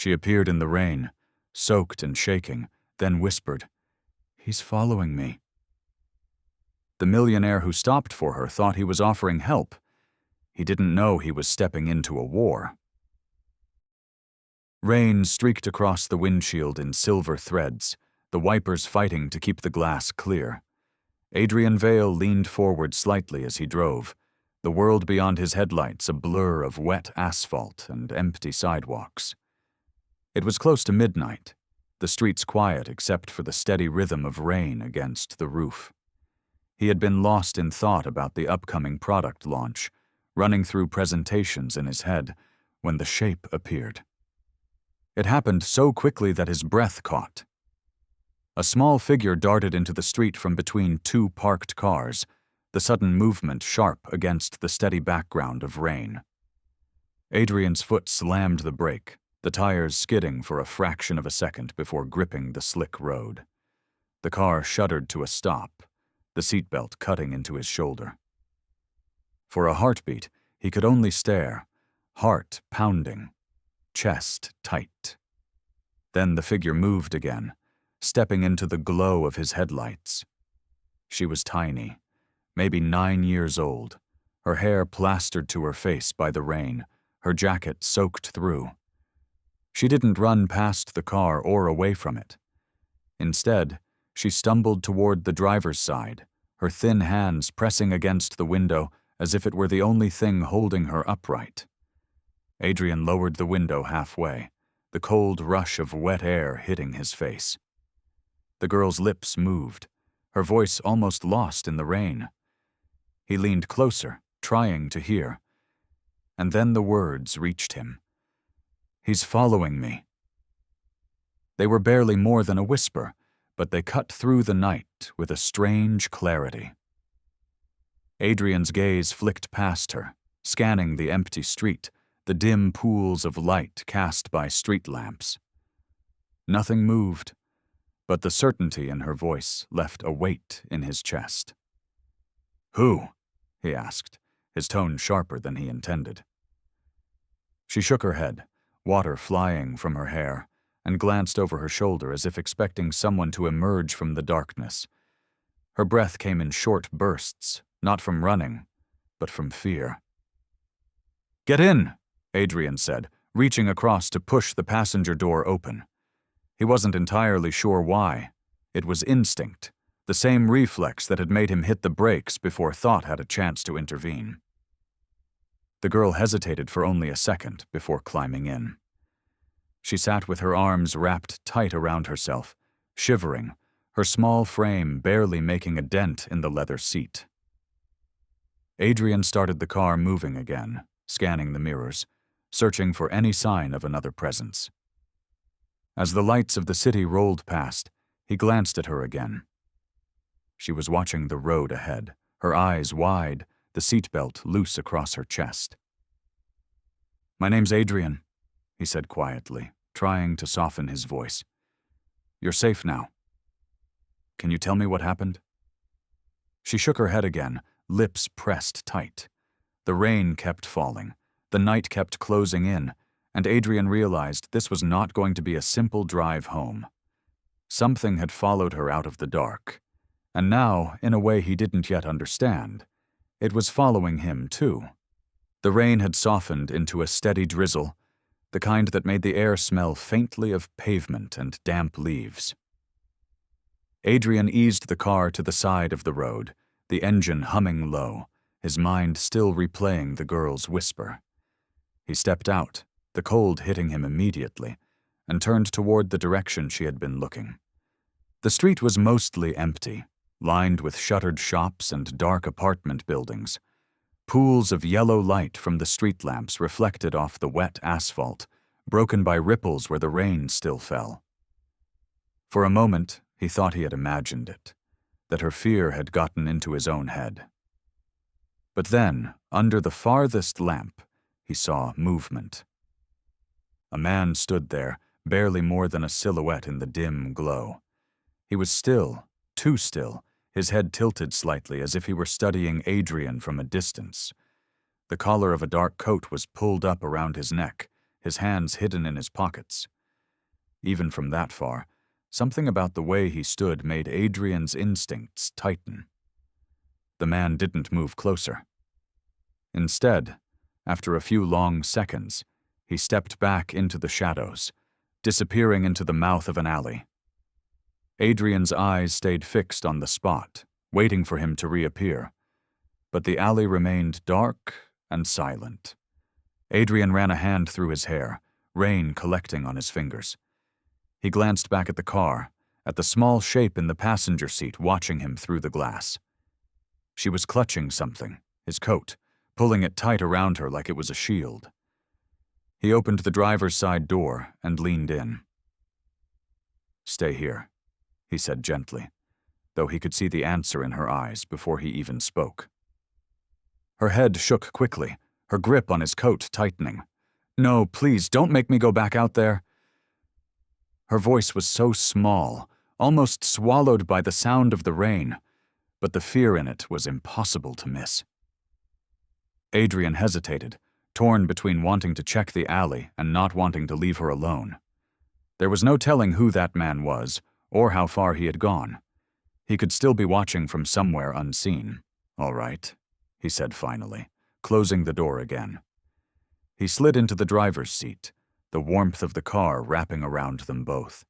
She appeared in the rain, soaked and shaking, then whispered, "He's following me." The millionaire who stopped for her thought he was offering help. He didn't know he was stepping into a war. Rain streaked across the windshield in silver threads, the wipers fighting to keep the glass clear. Adrian Vale leaned forward slightly as he drove, the world beyond his headlights a blur of wet asphalt and empty sidewalks. It was close to midnight, the streets quiet except for the steady rhythm of rain against the roof. He had been lost in thought about the upcoming product launch, running through presentations in his head, when the shape appeared. It happened so quickly that his breath caught. A small figure darted into the street from between two parked cars, the sudden movement sharp against the steady background of rain. Adrian's foot slammed the brake, the tires skidding for a fraction of a second before gripping the slick road. The car shuddered to a stop, the seatbelt cutting into his shoulder. For a heartbeat, he could only stare, heart pounding, chest tight. Then the figure moved again, stepping into the glow of his headlights. She was tiny, maybe 9 years old, her hair plastered to her face by the rain, her jacket soaked through. She didn't run past the car or away from it. Instead, she stumbled toward the driver's side, her thin hands pressing against the window as if it were the only thing holding her upright. Adrian lowered the window halfway, the cold rush of wet air hitting his face. The girl's lips moved, her voice almost lost in the rain. He leaned closer, trying to hear. And then the words reached him. "He's following me." They were barely more than a whisper, but they cut through the night with a strange clarity. Adrian's gaze flicked past her, scanning the empty street, the dim pools of light cast by street lamps. Nothing moved, but the certainty in her voice left a weight in his chest. "Who?" he asked, his tone sharper than he intended. She shook her head, water flying from her hair, and glanced over her shoulder as if expecting someone to emerge from the darkness. Her breath came in short bursts, not from running, but from fear. "Get in," Adrian said, reaching across to push the passenger door open. He wasn't entirely sure why. It was instinct, the same reflex that had made him hit the brakes before thought had a chance to intervene. The girl hesitated for only a second before climbing in. She sat with her arms wrapped tight around herself, shivering, her small frame barely making a dent in the leather seat. Adrian started the car moving again, scanning the mirrors, searching for any sign of another presence. As the lights of the city rolled past, he glanced at her again. She was watching the road ahead, her eyes wide, the seatbelt loose across her chest. "My name's Adrian," he said quietly, trying to soften his voice. "You're safe now. Can you tell me what happened?" She shook her head again, lips pressed tight. The rain kept falling, the night kept closing in, and Adrian realized this was not going to be a simple drive home. Something had followed her out of the dark, and now, in a way he didn't yet understand, it was following him too. The rain had softened into a steady drizzle, the kind that made the air smell faintly of pavement and damp leaves. Adrian eased the car to the side of the road, the engine humming low, his mind still replaying the girl's whisper. He stepped out, the cold hitting him immediately, and turned toward the direction she had been looking. The street was mostly empty, lined with shuttered shops and dark apartment buildings. Pools of yellow light from the street lamps reflected off the wet asphalt, broken by ripples where the rain still fell. For a moment, he thought he had imagined it, that her fear had gotten into his own head. But then, under the farthest lamp, he saw movement. A man stood there, barely more than a silhouette in the dim glow. He was still, too still, his head tilted slightly as if he were studying Adrian from a distance. The collar of a dark coat was pulled up around his neck, his hands hidden in his pockets. Even from that far, something about the way he stood made Adrian's instincts tighten. The man didn't move closer. Instead, after a few long seconds, he stepped back into the shadows, disappearing into the mouth of an alley. Adrian's eyes stayed fixed on the spot, waiting for him to reappear. But the alley remained dark and silent. Adrian ran a hand through his hair, rain collecting on his fingers. He glanced back at the car, at the small shape in the passenger seat watching him through the glass. She was clutching something, his coat, pulling it tight around her like it was a shield. He opened the driver's side door and leaned in. "Stay here," he said gently, though he could see the answer in her eyes before he even spoke. Her head shook quickly, her grip on his coat tightening. "No, please, don't make me go back out there." Her voice was so small, almost swallowed by the sound of the rain, but the fear in it was impossible to miss. Adrian hesitated, torn between wanting to check the alley and not wanting to leave her alone. There was no telling who that man was, or how far he had gone. He could still be watching from somewhere unseen. "All right," he said finally, closing the door again. He slid into the driver's seat, the warmth of the car wrapping around them both.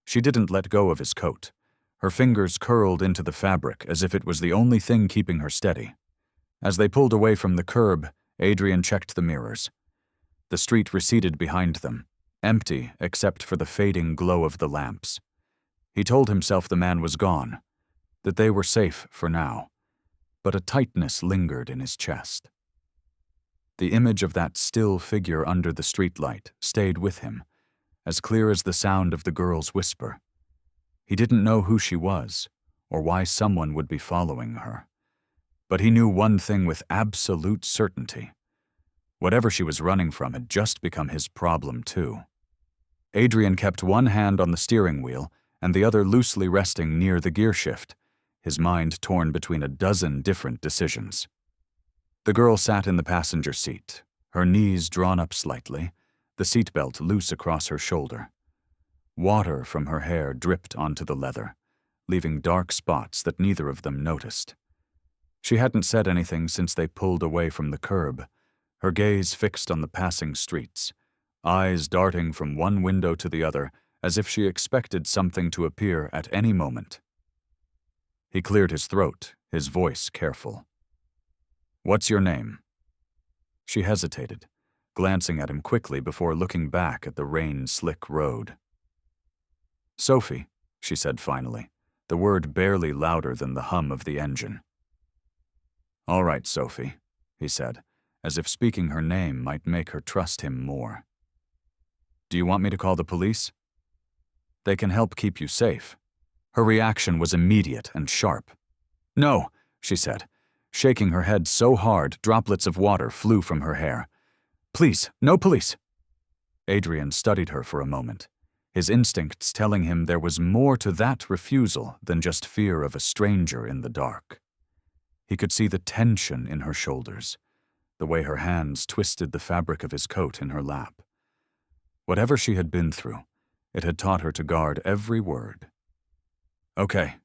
She didn't let go of his coat. Her fingers curled into the fabric as if it was the only thing keeping her steady. As they pulled away from the curb, Adrian checked the mirrors. The street receded behind them, empty except for the fading glow of the lamps. He told himself the man was gone, that they were safe for now, but a tightness lingered in his chest. The image of that still figure under the streetlight stayed with him, as clear as the sound of the girl's whisper. He didn't know who she was, or why someone would be following her. But he knew one thing with absolute certainty. Whatever she was running from had just become his problem too. Adrian kept one hand on the steering wheel and the other loosely resting near the gear shift, his mind torn between a dozen different decisions. The girl sat in the passenger seat, her knees drawn up slightly, the seatbelt loose across her shoulder. Water from her hair dripped onto the leather, leaving dark spots that neither of them noticed. She hadn't said anything since they pulled away from the curb, her gaze fixed on the passing streets, eyes darting from one window to the other as if she expected something to appear at any moment. He cleared his throat, his voice careful. "What's your name?" She hesitated, glancing at him quickly before looking back at the rain-slick road. "Sophie," she said finally, the word barely louder than the hum of the engine. "All right, Sophie," he said, as if speaking her name might make her trust him more. "Do you want me to call the police?" "They can help keep you safe." Her reaction was immediate and sharp. "No," she said, shaking her head so hard droplets of water flew from her hair. "Please, no police." Adrian studied her for a moment, his instincts telling him there was more to that refusal than just fear of a stranger in the dark. He could see the tension in her shoulders, the way her hands twisted the fabric of his coat in her lap. Whatever she had been through, it had taught her to guard every word. "Okay,"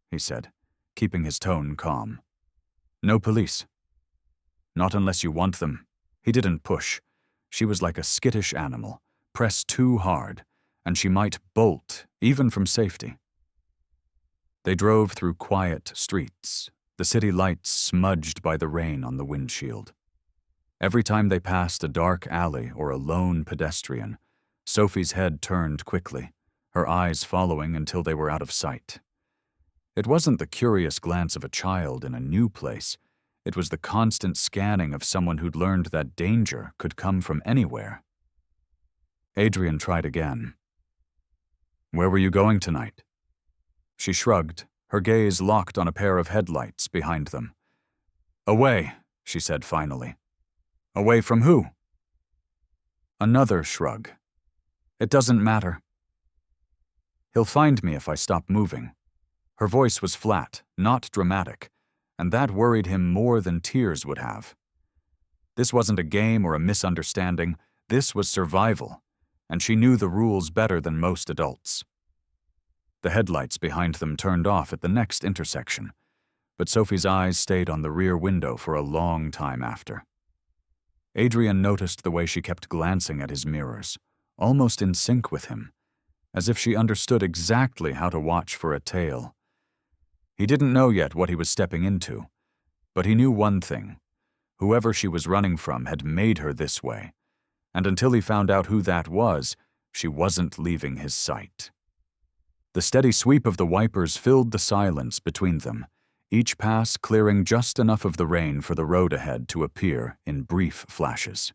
he said, keeping his tone calm. "No police." "Not unless you want them." He didn't push. She was like a skittish animal, pressed too hard, and she might bolt, even from safety. They drove through quiet streets, the city lights smudged by the rain on the windshield. Every time they passed a dark alley or a lone pedestrian, Sophie's head turned quickly, her eyes following until they were out of sight. It wasn't the curious glance of a child in a new place. It was the constant scanning of someone who'd learned that danger could come from anywhere. Adrian tried again. "Where were you going tonight?" She shrugged, her gaze locked on a pair of headlights behind them. "Away," she said finally. "Away from who?" Another shrug. "It doesn't matter." "He'll find me if I stop moving." Her voice was flat, not dramatic, and that worried him more than tears would have. This wasn't a game or a misunderstanding. This was survival, and she knew the rules better than most adults. The headlights behind them turned off at the next intersection, but Sophie's eyes stayed on the rear window for a long time after. Adrian noticed the way she kept glancing at his mirrors, almost in sync with him, as if she understood exactly how to watch for a tail. He didn't know yet what he was stepping into, but he knew one thing. Whoever she was running from had made her this way, and until he found out who that was, she wasn't leaving his sight. The steady sweep of the wipers filled the silence between them, each pass clearing just enough of the rain for the road ahead to appear in brief flashes.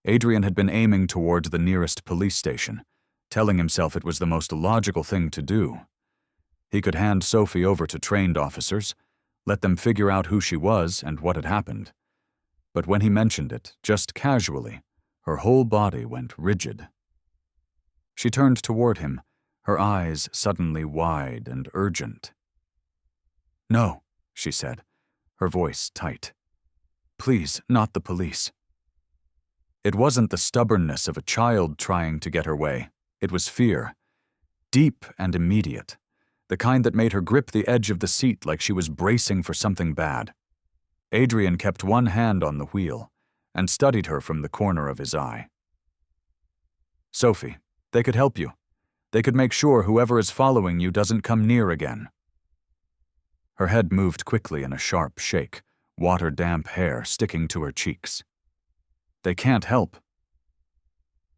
Adrian had been aiming toward the nearest police station, telling himself it was the most logical thing to do. He could hand Sophie over to trained officers, let them figure out who she was and what had happened. But when he mentioned it, just casually, her whole body went rigid. She turned toward him, her eyes suddenly wide and urgent. "No," she said, her voice tight. "Please, not the police." It wasn't the stubbornness of a child trying to get her way. It was fear, deep and immediate, the kind that made her grip the edge of the seat like she was bracing for something bad. Adrian kept one hand on the wheel and studied her from the corner of his eye. "Sophie, they could help you. They could make sure whoever is following you doesn't come near again." Her head moved quickly in a sharp shake, water-damp hair sticking to her cheeks. "They can't help.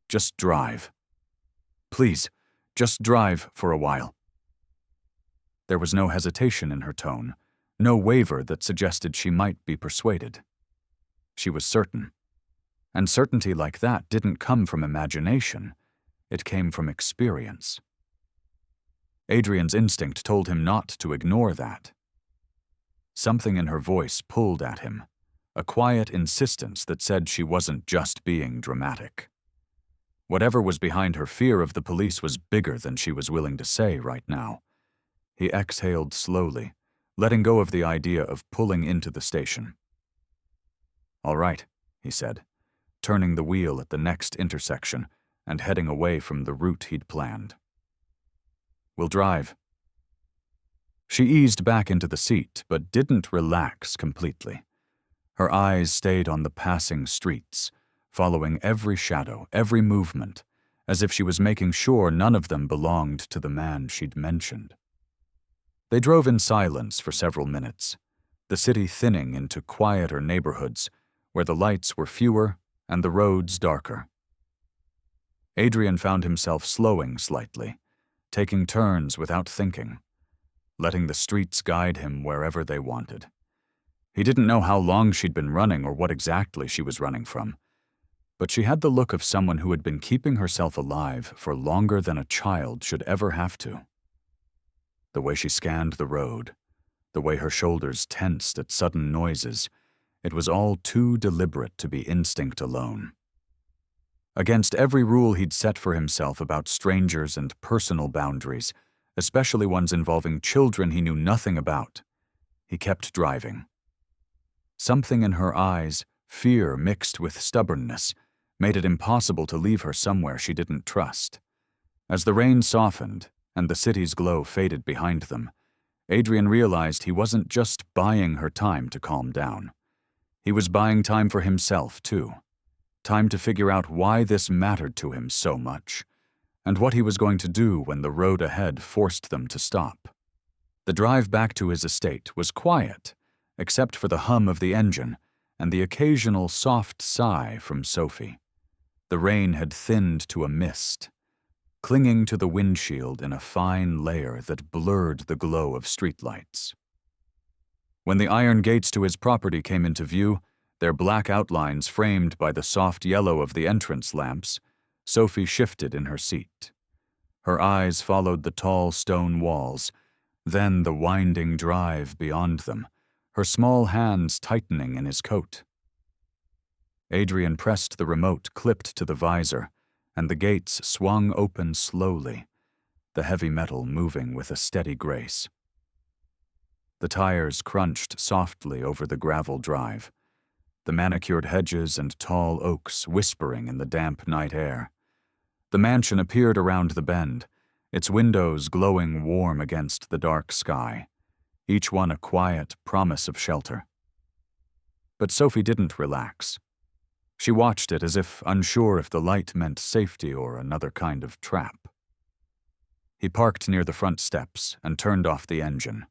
Just drive. Please, just drive for a while." There was no hesitation in her tone, no waver that suggested she might be persuaded. She was certain. And certainty like that didn't come from imagination. It came from experience. Adrian's instinct told him not to ignore that. Something in her voice pulled at him, a quiet insistence that said she wasn't just being dramatic. Whatever was behind her fear of the police was bigger than she was willing to say right now. He exhaled slowly, letting go of the idea of pulling into the station. "All right," he said, turning the wheel at the next intersection and heading away from the route he'd planned. "We'll drive." She eased back into the seat, but didn't relax completely. Her eyes stayed on the passing streets, following every shadow, every movement, as if she was making sure none of them belonged to the man she'd mentioned. They drove in silence for several minutes, the city thinning into quieter neighborhoods where the lights were fewer and the roads darker. Adrian found himself slowing slightly, taking turns without thinking, letting the streets guide him wherever they wanted. He didn't know how long she'd been running or what exactly she was running from, but she had the look of someone who had been keeping herself alive for longer than a child should ever have to. The way she scanned the road, the way her shoulders tensed at sudden noises, it was all too deliberate to be instinct alone. Against every rule he'd set for himself about strangers and personal boundaries, especially ones involving children he knew nothing about, he kept driving. Something in her eyes, fear mixed with stubbornness, made it impossible to leave her somewhere she didn't trust. As the rain softened and the city's glow faded behind them, Adrian realized he wasn't just buying her time to calm down. He was buying time for himself, too. Time to figure out why this mattered to him so much, and what he was going to do when the road ahead forced them to stop. The drive back to his estate was quiet, except for the hum of the engine and the occasional soft sigh from Sophie. The rain had thinned to a mist, clinging to the windshield in a fine layer that blurred the glow of streetlights. When the iron gates to his property came into view, their black outlines framed by the soft yellow of the entrance lamps, Sophie shifted in her seat. Her eyes followed the tall stone walls, then the winding drive beyond them, her small hands tightening in his coat. Adrian pressed the remote clipped to the visor, and the gates swung open slowly, the heavy metal moving with a steady grace. The tires crunched softly over the gravel drive. the manicured hedges and tall oaks whispering in the damp night air. The mansion appeared around the bend, its windows glowing warm against the dark sky, each one a quiet promise of shelter. But Sophie didn't relax. She watched it as if unsure if the light meant safety or another kind of trap. He parked near the front steps and turned off the engine.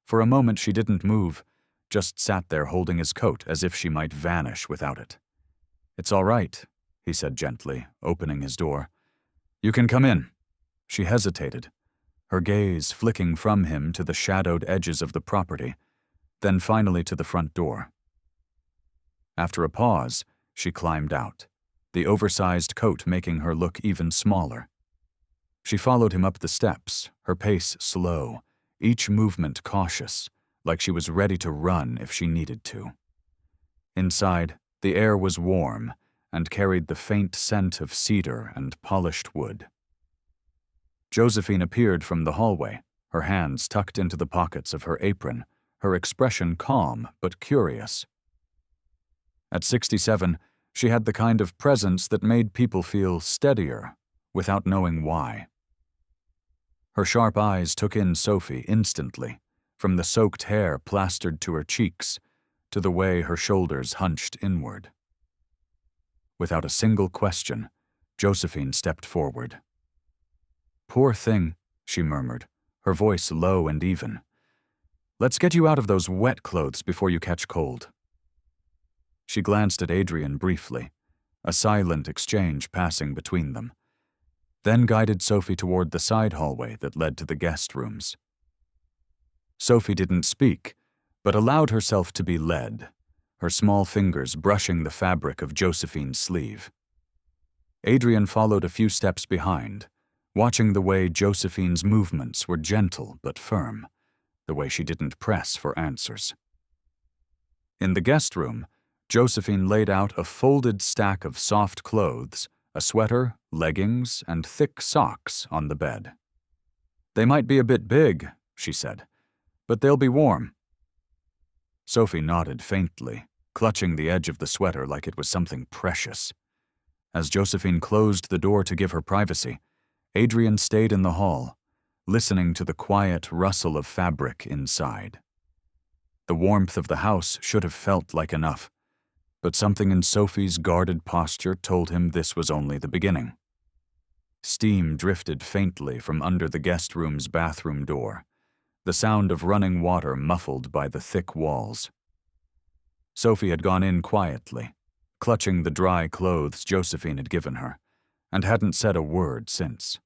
For a moment she didn't move, just sat there holding his coat as if she might vanish without it. "It's all right," he said gently, opening his door. "You can come in." She hesitated, her gaze flicking from him to the shadowed edges of the property, then finally to the front door. After a pause, she climbed out, the oversized coat making her look even smaller. She followed him up the steps, her pace slow, each movement cautious, like she was ready to run if she needed to. Inside, the air was warm and carried the faint scent of cedar and polished wood. Josephine appeared from the hallway, her hands tucked into the pockets of her apron, her expression calm but curious. At 67, she had the kind of presence that made people feel steadier, without knowing why. Her sharp eyes took in Sophie instantly, from the soaked hair plastered to her cheeks to the way her shoulders hunched inward. Without a single question, Josephine stepped forward. "Poor thing," she murmured, her voice low and even. "Let's get you out of those wet clothes before you catch cold." She glanced at Adrian briefly, a silent exchange passing between them, then guided Sophie toward the side hallway that led to the guest rooms. Sophie didn't speak, but allowed herself to be led, her small fingers brushing the fabric of Josephine's sleeve. Adrian followed a few steps behind, watching the way Josephine's movements were gentle but firm, the way she didn't press for answers. In the guest room, Josephine laid out a folded stack of soft clothes, a sweater, leggings, and thick socks on the bed. "They might be a bit big," she said, "but they'll be warm." Sophie nodded faintly, clutching the edge of the sweater like it was something precious. As Josephine closed the door to give her privacy, Adrian stayed in the hall, listening to the quiet rustle of fabric inside. The warmth of the house should have felt like enough, but something in Sophie's guarded posture told him this was only the beginning. Steam drifted faintly from under the guest room's bathroom door, the sound of running water muffled by the thick walls. Sophie had gone in quietly, clutching the dry clothes Josephine had given her, and hadn't said a word since.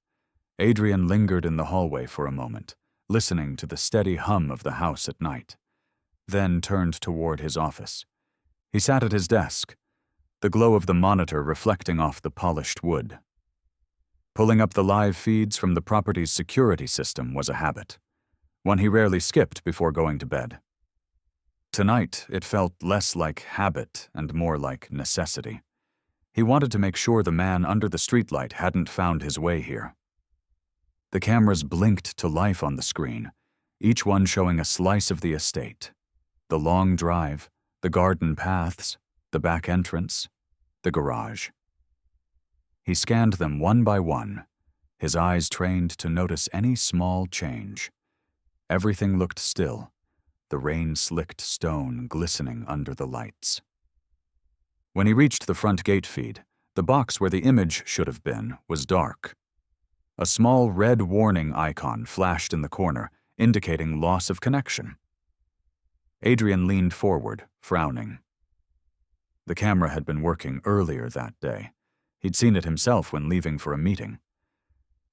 Adrian lingered in the hallway for a moment, listening to the steady hum of the house at night, then turned toward his office. He sat at his desk, the glow of the monitor reflecting off the polished wood. Pulling up the live feeds from the property's security system was a habit, one he rarely skipped before going to bed. Tonight, it felt less like habit and more like necessity. He wanted to make sure the man under the streetlight hadn't found his way here. The cameras blinked to life on the screen, each one showing a slice of the estate. The long drive, the garden paths, the back entrance, the garage. He scanned them one by one, his eyes trained to notice any small change. Everything looked still, the rain-slicked stone glistening under the lights. When he reached the front gate feed, the box where the image should have been was dark. A small red warning icon flashed in the corner, indicating loss of connection. Adrian leaned forward, frowning. The camera had been working earlier that day. He'd seen it himself when leaving for a meeting.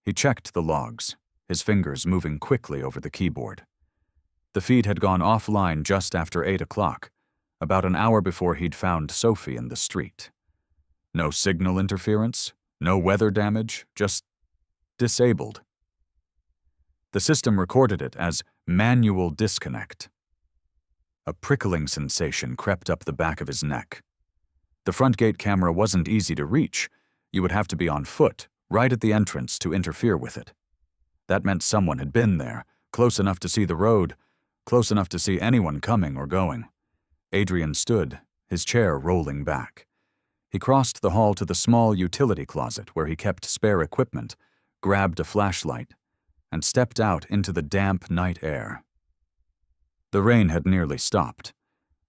He checked the logs, his fingers moving quickly over the keyboard. The feed had gone offline just after 8 o'clock, about an hour before he'd found Sophie in the street. No signal interference, no weather damage, just disabled. The system recorded it as manual disconnect. A prickling sensation crept up the back of his neck. The front gate camera wasn't easy to reach. You would have to be on foot, right at the entrance, to interfere with it. That meant someone had been there, close enough to see the road, close enough to see anyone coming or going. Adrian stood, his chair rolling back. He crossed the hall to the small utility closet where he kept spare equipment, grabbed a flashlight, and stepped out into the damp night air. The rain had nearly stopped,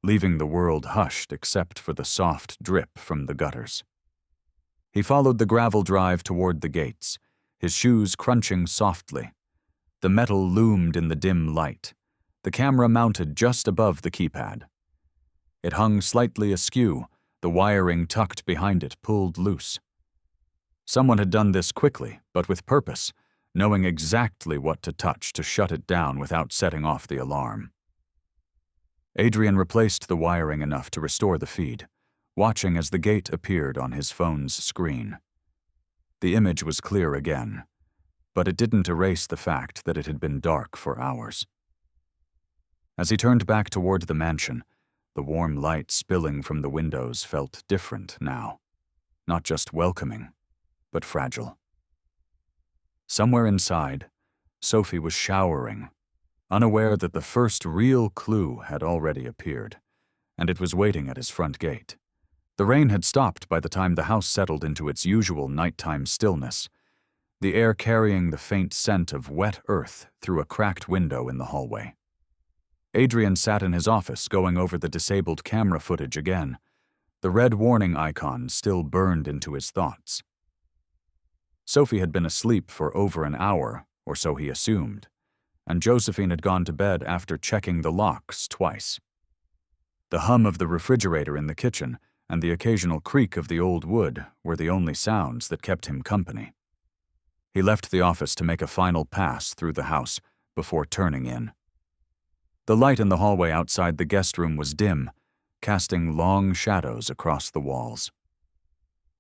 leaving the world hushed except for the soft drip from the gutters. He followed the gravel drive toward the gates, his shoes crunching softly. The metal loomed in the dim light, the camera mounted just above the keypad. It hung slightly askew, the wiring tucked behind it pulled loose. Someone had done this quickly, but with purpose, knowing exactly what to touch to shut it down without setting off the alarm. Adrian replaced the wiring enough to restore the feed, watching as the gate appeared on his phone's screen. The image was clear again, but it didn't erase the fact that it had been dark for hours. As he turned back toward the mansion, the warm light spilling from the windows felt different now, not just welcoming, but fragile. Somewhere inside, Sophie was showering, unaware that the first real clue had already appeared, and it was waiting at his front gate. The rain had stopped by the time the house settled into its usual nighttime stillness, the air carrying the faint scent of wet earth through a cracked window in the hallway. Adrian sat in his office going over the disabled camera footage again. The red warning icon still burned into his thoughts. Sophie had been asleep for over an hour, or so he assumed, and Josephine had gone to bed after checking the locks twice. The hum of the refrigerator in the kitchen and the occasional creak of the old wood were the only sounds that kept him company. He left the office to make a final pass through the house before turning in. The light in the hallway outside the guest room was dim, casting long shadows across the walls.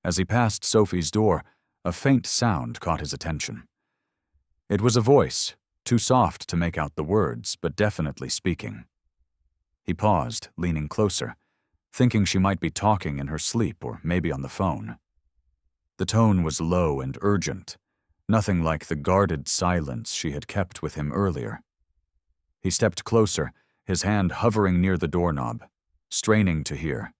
As he passed Sophie's door, a faint sound caught his attention. It was a voice, too soft to make out the words, but definitely speaking. He paused, leaning closer, thinking she might be talking in her sleep or maybe on the phone. The tone was low and urgent, nothing like the guarded silence she had kept with him earlier. He stepped closer, his hand hovering near the doorknob, straining to hear.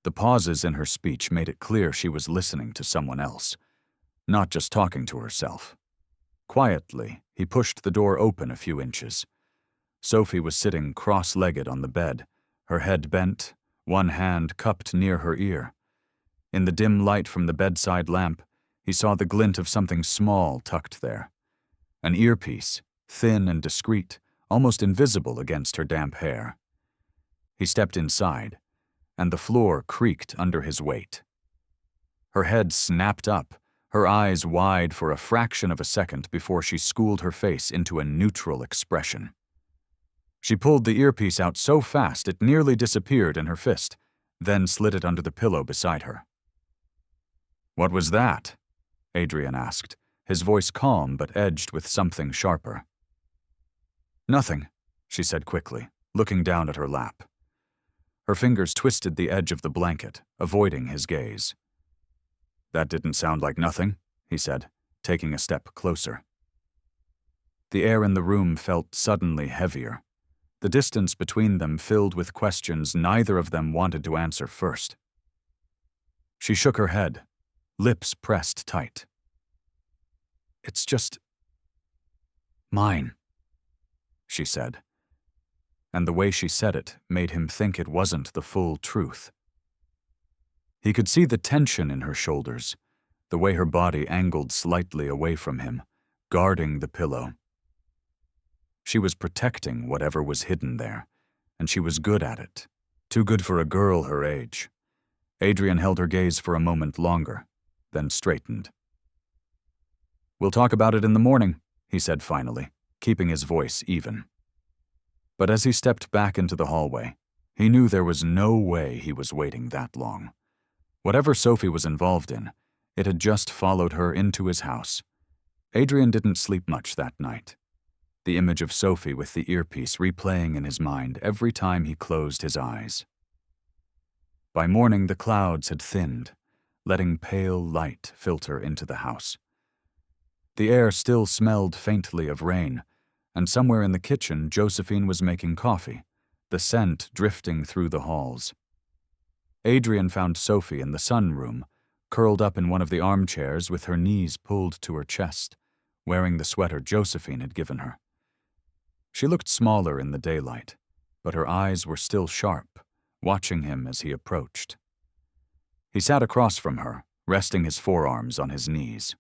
The pauses in her speech made it clear she was listening to someone else, not just talking to herself. Quietly, he pushed the door open a few inches. Sophie was sitting cross-legged on the bed, her head bent, one hand cupped near her ear. In the dim light from the bedside lamp, he saw the glint of something small tucked there. An earpiece, thin and discreet, almost invisible against her damp hair. He stepped inside, and the floor creaked under his weight. Her head snapped up, her eyes wide for a fraction of a second before she schooled her face into a neutral expression. She pulled the earpiece out so fast it nearly disappeared in her fist, then slid it under the pillow beside her. "What was that?" Adrian asked, his voice calm but edged with something sharper. "Nothing," she said quickly, looking down at her lap. Her fingers twisted the edge of the blanket, avoiding his gaze. "That didn't sound like nothing," he said, taking a step closer. The air in the room felt suddenly heavier, the distance between them filled with questions neither of them wanted to answer first. She shook her head, lips pressed tight. "It's just mine," she said, and the way she said it made him think it wasn't the full truth. He could see the tension in her shoulders, the way her body angled slightly away from him, guarding the pillow. She was protecting whatever was hidden there, and she was good at it, too good for a girl her age. Adrian held her gaze for a moment longer, then straightened. "We'll talk about it in the morning," he said finally, keeping his voice even. But as he stepped back into the hallway, he knew there was no way he was waiting that long. Whatever Sophie was involved in, it had just followed her into his house. Adrian didn't sleep much that night, the image of Sophie with the earpiece replaying in his mind every time he closed his eyes. By morning, the clouds had thinned, letting pale light filter into the house. The air still smelled faintly of rain, and somewhere in the kitchen Josephine was making coffee, the scent drifting through the halls. Adrian found Sophie in the sunroom, curled up in one of the armchairs with her knees pulled to her chest, wearing the sweater Josephine had given her. She looked smaller in the daylight, but her eyes were still sharp, watching him as he approached. He sat across from her, resting his forearms on his knees.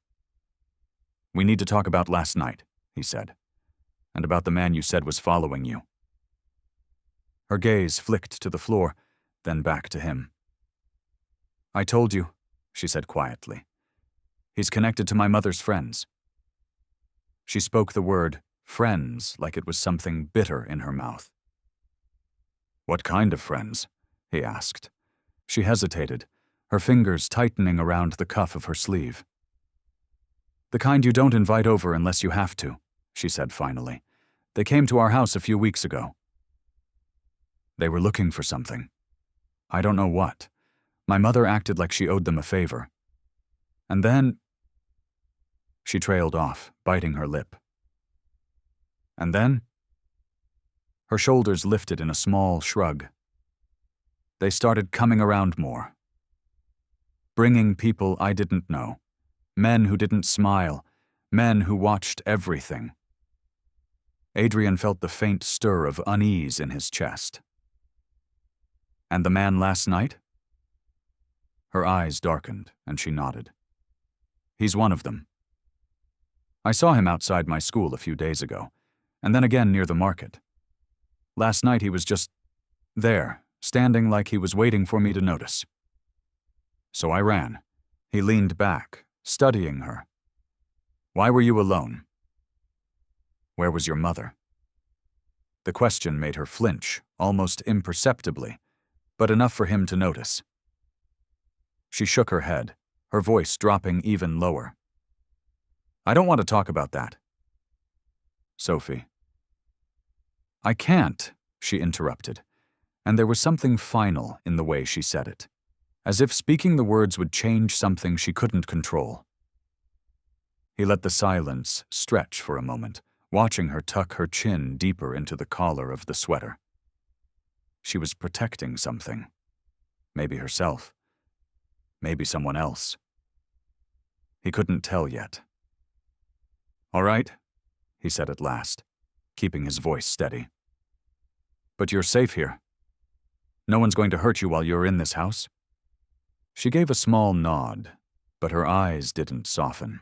"We need to talk about last night," he said, "and about the man you said was following you." Her gaze flicked to the floor, then back to him. "I told you," she said quietly. "He's connected to my mother's friends." She spoke the word friends like it was something bitter in her mouth. "What kind of friends?" he asked. She hesitated, her fingers tightening around the cuff of her sleeve. "The kind you don't invite over unless you have to," she said finally. "They came to our house a few weeks ago." "They were looking for something. I don't know what. My mother acted like she owed them a favor. And then—" She trailed off, biting her lip. "And then?" Her shoulders lifted in a small shrug. "They started coming around more. Bringing people I didn't know. Men who didn't smile. Men who watched everything." Adrian felt the faint stir of unease in his chest. "And the man last night?" Her eyes darkened, and she nodded. "He's one of them. I saw him outside my school a few days ago, and then again near the market. Last night he was just there, standing like he was waiting for me to notice. So I ran." He leaned back, studying her. "Why were you alone? Where was your mother?" The question made her flinch, almost imperceptibly, but enough for him to notice. She shook her head, her voice dropping even lower. "I don't want to talk about that." "Sophie." "I can't," she interrupted, and there was something final in the way she said it, as if speaking the words would change something she couldn't control. He let the silence stretch for a moment, watching her tuck her chin deeper into the collar of the sweater. She was protecting something. Maybe herself. Maybe someone else. He couldn't tell yet. "All right," he said at last, keeping his voice steady. "But you're safe here. No one's going to hurt you while you're in this house?" She gave a small nod, but her eyes didn't soften.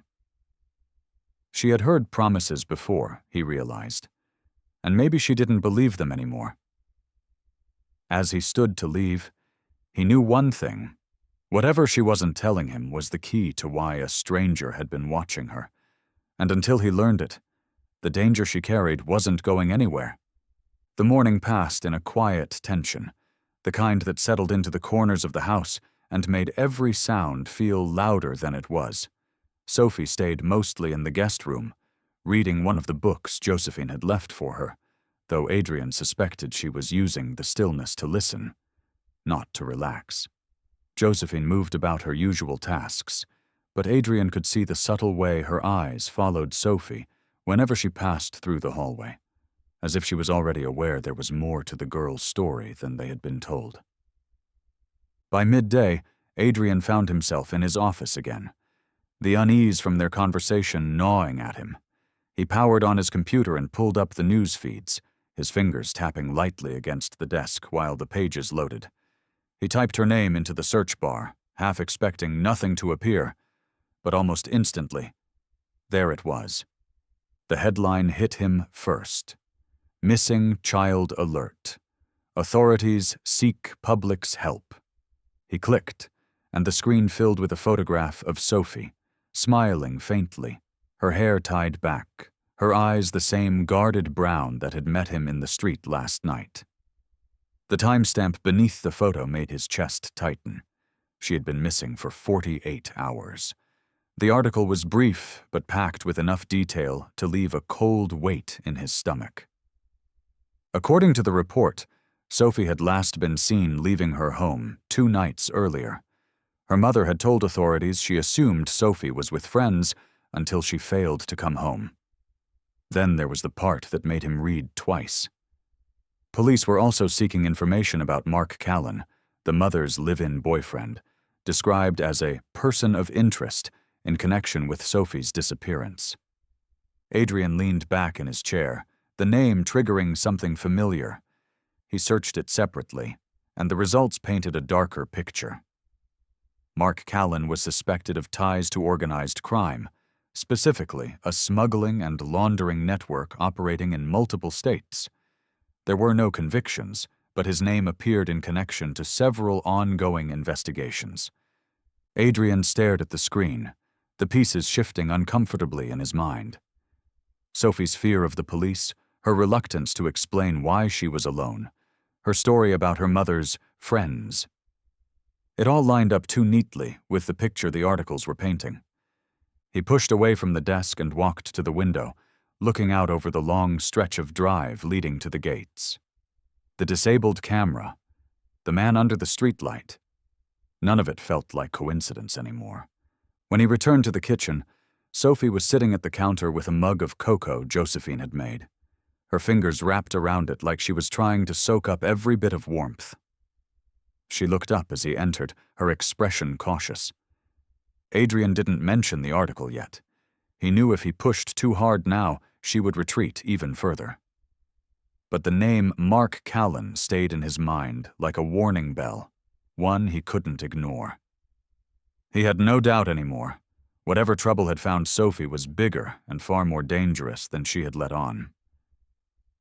She had heard promises before, he realized, and maybe she didn't believe them anymore. As he stood to leave, he knew one thing. Whatever she wasn't telling him was the key to why a stranger had been watching her, and until he learned it, the danger she carried wasn't going anywhere. The morning passed in a quiet tension, the kind that settled into the corners of the house and made every sound feel louder than it was. Sophie stayed mostly in the guest room, reading one of the books Josephine had left for her, though Adrian suspected she was using the stillness to listen, not to relax. Josephine moved about her usual tasks, but Adrian could see the subtle way her eyes followed Sophie whenever she passed through the hallway, as if she was already aware there was more to the girl's story than they had been told. By midday, Adrian found himself in his office again, the unease from their conversation gnawing at him. He powered on his computer and pulled up the news feeds, his fingers tapping lightly against the desk while the pages loaded. He typed her name into the search bar, half expecting nothing to appear, but almost instantly, there it was. The headline hit him first. "Missing Child Alert. Authorities seek public's help." He clicked, and the screen filled with a photograph of Sophie, smiling faintly, her hair tied back, her eyes the same guarded brown that had met him in the street last night. The timestamp beneath the photo made his chest tighten. She had been missing for 48 hours. The article was brief, but packed with enough detail to leave a cold weight in his stomach. According to the report, Sophie had last been seen leaving her home 2 nights earlier. Her mother had told authorities she assumed Sophie was with friends until she failed to come home. Then there was the part that made him read twice. Police were also seeking information about Mark Callan, the mother's live-in boyfriend, described as a person of interest in connection with Sophie's disappearance. Adrian leaned back in his chair, the name triggering something familiar. He searched it separately, and the results painted a darker picture. Mark Callan was suspected of ties to organized crime, specifically a smuggling and laundering network operating in multiple states. There were no convictions, but his name appeared in connection to several ongoing investigations. Adrian stared at the screen, the pieces shifting uncomfortably in his mind. Sophie's fear of the police, her reluctance to explain why she was alone, her story about her mother's friends. It all lined up too neatly with the picture the articles were painting. He pushed away from the desk and walked to the window, looking out over the long stretch of drive leading to the gates. The disabled camera, the man under the streetlight. None of it felt like coincidence anymore. When he returned to the kitchen, Sophie was sitting at the counter with a mug of cocoa Josephine had made, her fingers wrapped around it like she was trying to soak up every bit of warmth. She looked up as he entered, her expression cautious. Adrian didn't mention the article yet. He knew if he pushed too hard now, she would retreat even further. But the name Mark Callan stayed in his mind like a warning bell, one he couldn't ignore. He had no doubt anymore. Whatever trouble had found Sophie was bigger and far more dangerous than she had let on.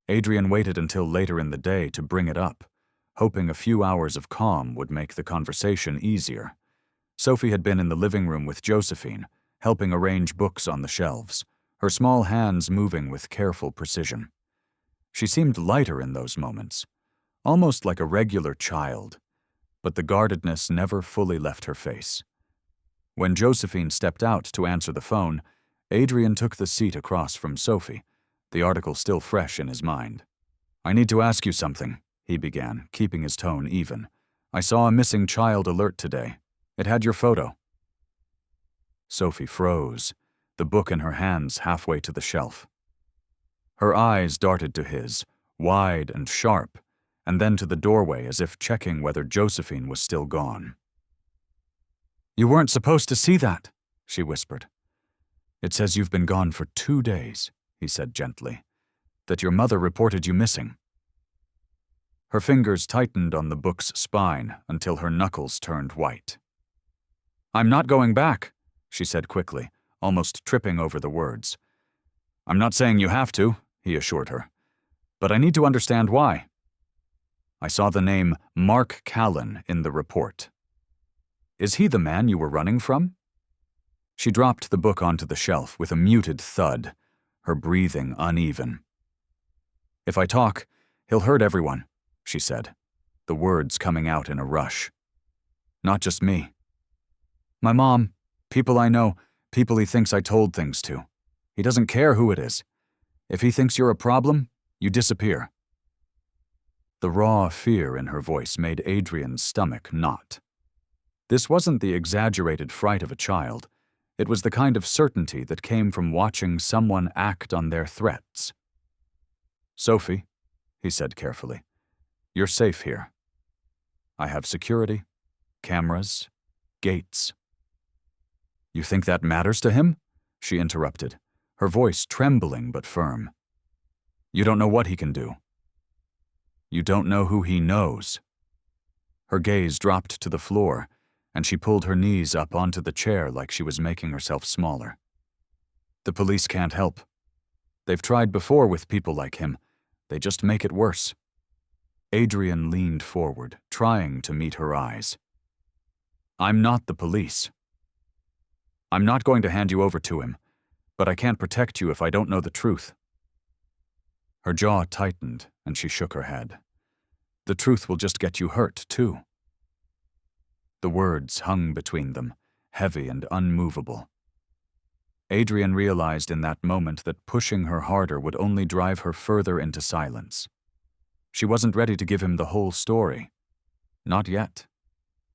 Adrian waited until later in the day to bring it up, hoping a few hours of calm would make the conversation easier. Sophie had been in the living room with Josephine, helping arrange books on the shelves, her small hands moving with careful precision. She seemed lighter in those moments, almost like a regular child, but the guardedness never fully left her face. When Josephine stepped out to answer the phone, Adrian took the seat across from Sophie, the article still fresh in his mind. "I need to ask you something," he began, keeping his tone even. "I saw a missing child alert today. It had your photo." Sophie froze, the book in her hands halfway to the shelf. Her eyes darted to his, wide and sharp, and then to the doorway as if checking whether Josephine was still gone. "You weren't supposed to see that," she whispered. "It says you've been gone for 2 days," he said gently, "that your mother reported you missing." Her fingers tightened on the book's spine until her knuckles turned white. "I'm not going back," she said quickly, almost tripping over the words. "I'm not saying you have to," he assured her, "but I need to understand why." "I saw the name Mark Callan in the report. Is he the man you were running from?" She dropped the book onto the shelf with a muted thud, her breathing uneven. "If I talk, he'll hurt everyone," she said, the words coming out in a rush. "Not just me. My mom, people I know, people he thinks I told things to. He doesn't care who it is. If he thinks you're a problem, you disappear." The raw fear in her voice made Adrian's stomach knot. This wasn't the exaggerated fright of a child. It was the kind of certainty that came from watching someone act on their threats. "Sophie," he said carefully, "you're safe here. I have security, cameras, gates." "You think that matters to him?" she interrupted, her voice trembling but firm. "You don't know what he can do. You don't know who he knows." Her gaze dropped to the floor, and she pulled her knees up onto the chair like she was making herself smaller. "The police can't help. They've tried before with people like him. They just make it worse." Adrian leaned forward, trying to meet her eyes. "I'm not the police. I'm not going to hand you over to him, but I can't protect you if I don't know the truth." Her jaw tightened, and she shook her head. "The truth will just get you hurt, too." The words hung between them, heavy and unmovable. Adrian realized in that moment that pushing her harder would only drive her further into silence. She wasn't ready to give him the whole story. Not yet.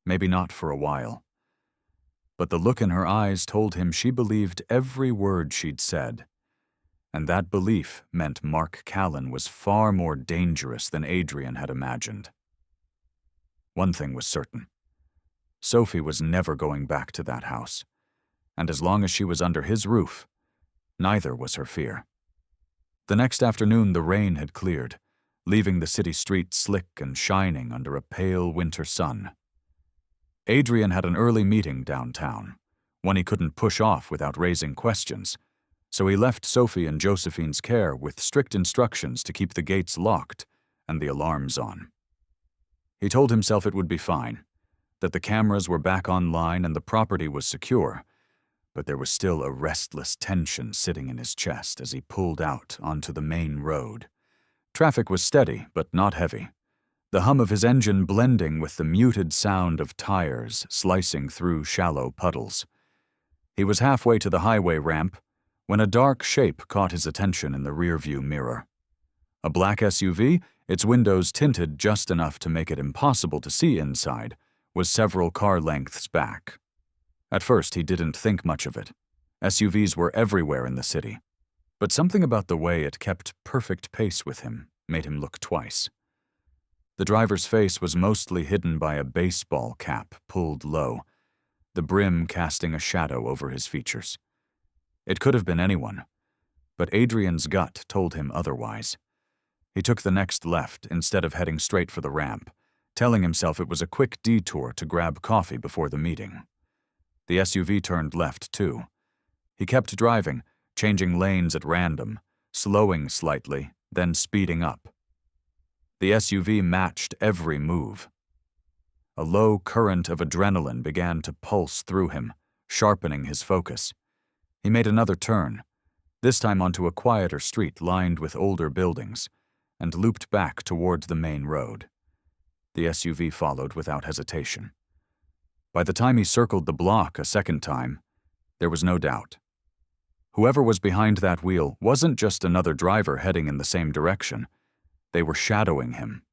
Maybe not for a while. But the look in her eyes told him she believed every word she'd said. And that belief meant Mark Callan was far more dangerous than Adrian had imagined. One thing was certain. Sophie was never going back to that house, and as long as she was under his roof, neither was her fear. The next afternoon the rain had cleared, leaving the city streets slick and shining under a pale winter sun. Adrian had an early meeting downtown, one he couldn't push off without raising questions, so he left Sophie in Josephine's care with strict instructions to keep the gates locked and the alarms on. He told himself it would be fine, that the cameras were back online and the property was secure, but there was still a restless tension sitting in his chest as he pulled out onto the main road. Traffic was steady, but not heavy, the hum of his engine blending with the muted sound of tires slicing through shallow puddles. He was halfway to the highway ramp when a dark shape caught his attention in the rearview mirror. A black SUV, its windows tinted just enough to make it impossible to see inside, was several car lengths back. At first, he didn't think much of it. SUVs were everywhere in the city. But something about the way it kept perfect pace with him made him look twice. The driver's face was mostly hidden by a baseball cap pulled low, the brim casting a shadow over his features. It could have been anyone, but Adrian's gut told him otherwise. He took the next left instead of heading straight for the ramp, telling himself it was a quick detour to grab coffee before the meeting. The SUV turned left, too. He kept driving, changing lanes at random, slowing slightly, then speeding up. The SUV matched every move. A low current of adrenaline began to pulse through him, sharpening his focus. He made another turn, this time onto a quieter street lined with older buildings, and looped back toward the main road. The SUV followed without hesitation. By the time he circled the block a second time, there was no doubt. Whoever was behind that wheel wasn't just another driver heading in the same direction. They were shadowing him.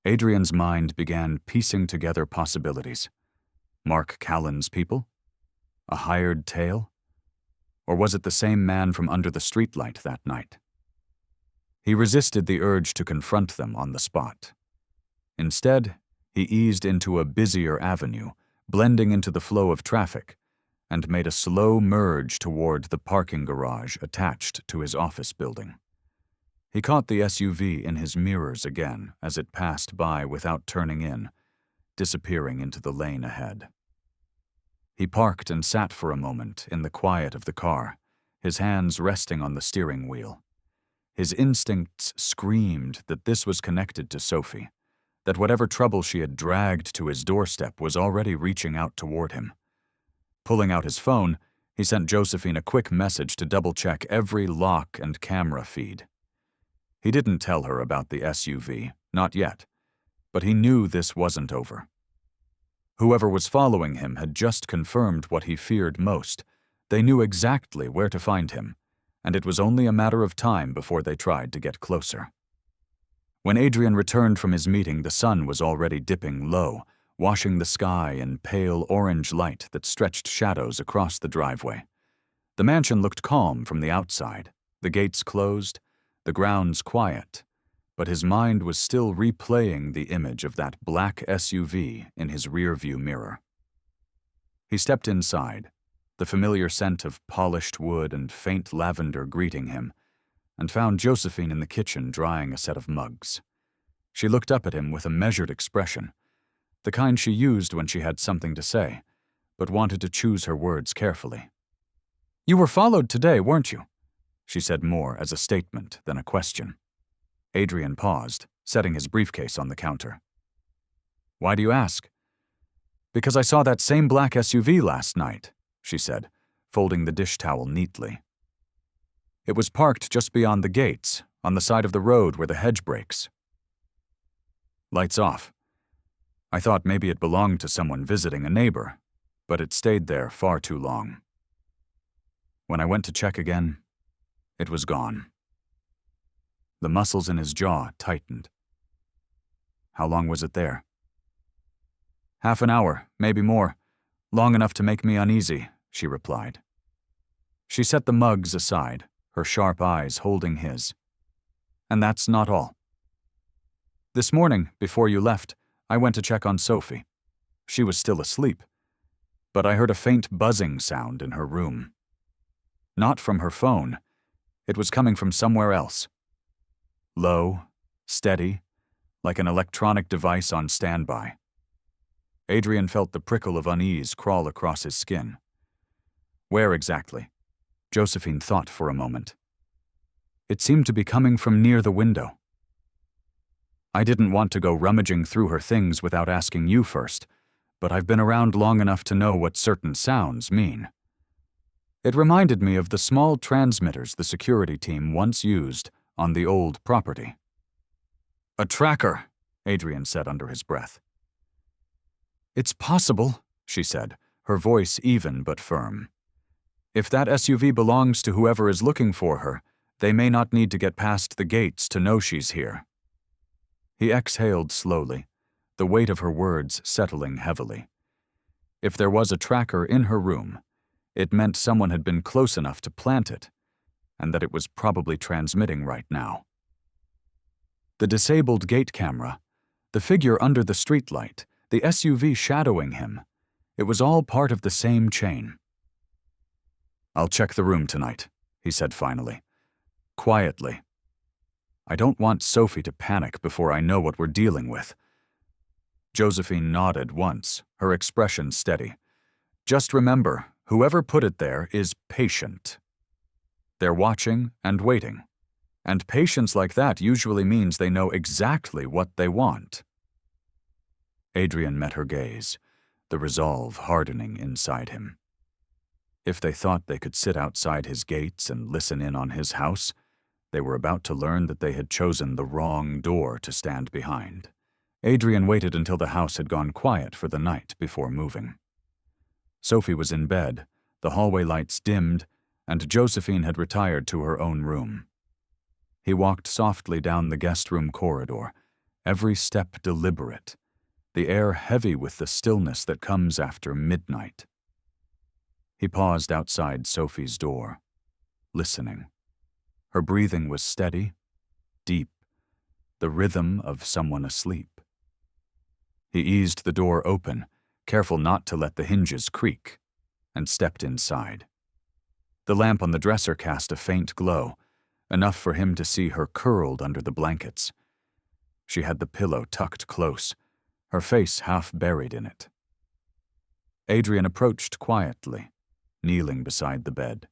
Adrian's mind began piecing together possibilities. Mark Callan's people? A hired tail? Or was it the same man from under the streetlight that night? He resisted the urge to confront them on the spot. Instead, he eased into a busier avenue, blending into the flow of traffic, and made a slow merge toward the parking garage attached to his office building. He caught the SUV in his mirrors again as it passed by without turning in, disappearing into the lane ahead. He parked and sat for a moment in the quiet of the car, his hands resting on the steering wheel. His instincts screamed that this was connected to Sophie, that whatever trouble she had dragged to his doorstep was already reaching out toward him. Pulling out his phone, he sent Josephine a quick message to double-check every lock and camera feed. He didn't tell her about the SUV, not yet, but he knew this wasn't over. Whoever was following him had just confirmed what he feared most. They knew exactly where to find him, and it was only a matter of time before they tried to get closer. When Adrian returned from his meeting, the sun was already dipping low, washing the sky in pale orange light that stretched shadows across the driveway. The mansion looked calm from the outside, the gates closed, the grounds quiet, but his mind was still replaying the image of that black SUV in his rearview mirror. He stepped inside, the familiar scent of polished wood and faint lavender greeting him, and found Josephine in the kitchen drying a set of mugs. She looked up at him with a measured expression, the kind she used when she had something to say, but wanted to choose her words carefully. "You were followed today, weren't you?" She said more as a statement than a question. Adrian paused, setting his briefcase on the counter. "Why do you ask?" "Because I saw that same black SUV last night," she said, folding the dish towel neatly. "It was parked just beyond the gates, on the side of the road where the hedge breaks." Lights off. I thought maybe it belonged to someone visiting a neighbor, but it stayed there far too long. When I went to check again, it was gone. The muscles in his jaw tightened. "How long was it there?" "Half an hour, maybe more. Long enough to make me uneasy," she replied. She set the mugs aside, her sharp eyes holding his. "And that's not all. This morning, before you left, I went to check on Sophie. She was still asleep, but I heard a faint buzzing sound in her room. Not from her phone. It was coming from somewhere else. Low, steady, like an electronic device on standby. Adrian felt the prickle of unease crawl across his skin. Where exactly? Josephine thought for a moment. It seemed to be coming from near the window. I didn't want to go rummaging through her things without asking you first, but I've been around long enough to know what certain sounds mean. It reminded me of the small transmitters the security team once used on the old property. A tracker, Adrian said under his breath. It's possible, she said, her voice even but firm. If that SUV belongs to whoever is looking for her, they may not need to get past the gates to know she's here. He exhaled slowly, the weight of her words settling heavily. If there was a tracker in her room, it meant someone had been close enough to plant it, and that it was probably transmitting right now. The disabled gate camera, the figure under the streetlight, the SUV shadowing him, it was all part of the same chain. I'll check the room tonight, he said finally. Quietly. I don't want Sophie to panic before I know what we're dealing with. Josephine nodded once, her expression steady. Just remember, whoever put it there is patient. They're watching and waiting. And patience like that usually means they know exactly what they want. Adrian met her gaze, the resolve hardening inside him. If they thought they could sit outside his gates and listen in on his house, they were about to learn that they had chosen the wrong door to stand behind. Adrian waited until the house had gone quiet for the night before moving. Sophie was in bed, the hallway lights dimmed, and Josephine had retired to her own room. He walked softly down the guest room corridor, every step deliberate, the air heavy with the stillness that comes after midnight. He paused outside Sophie's door, listening. Her breathing was steady, deep, the rhythm of someone asleep. He eased the door open, careful not to let the hinges creak, and stepped inside. The lamp on the dresser cast a faint glow, enough for him to see her curled under the blankets. She had the pillow tucked close, her face half buried in it. Adrian approached quietly, kneeling beside the bed.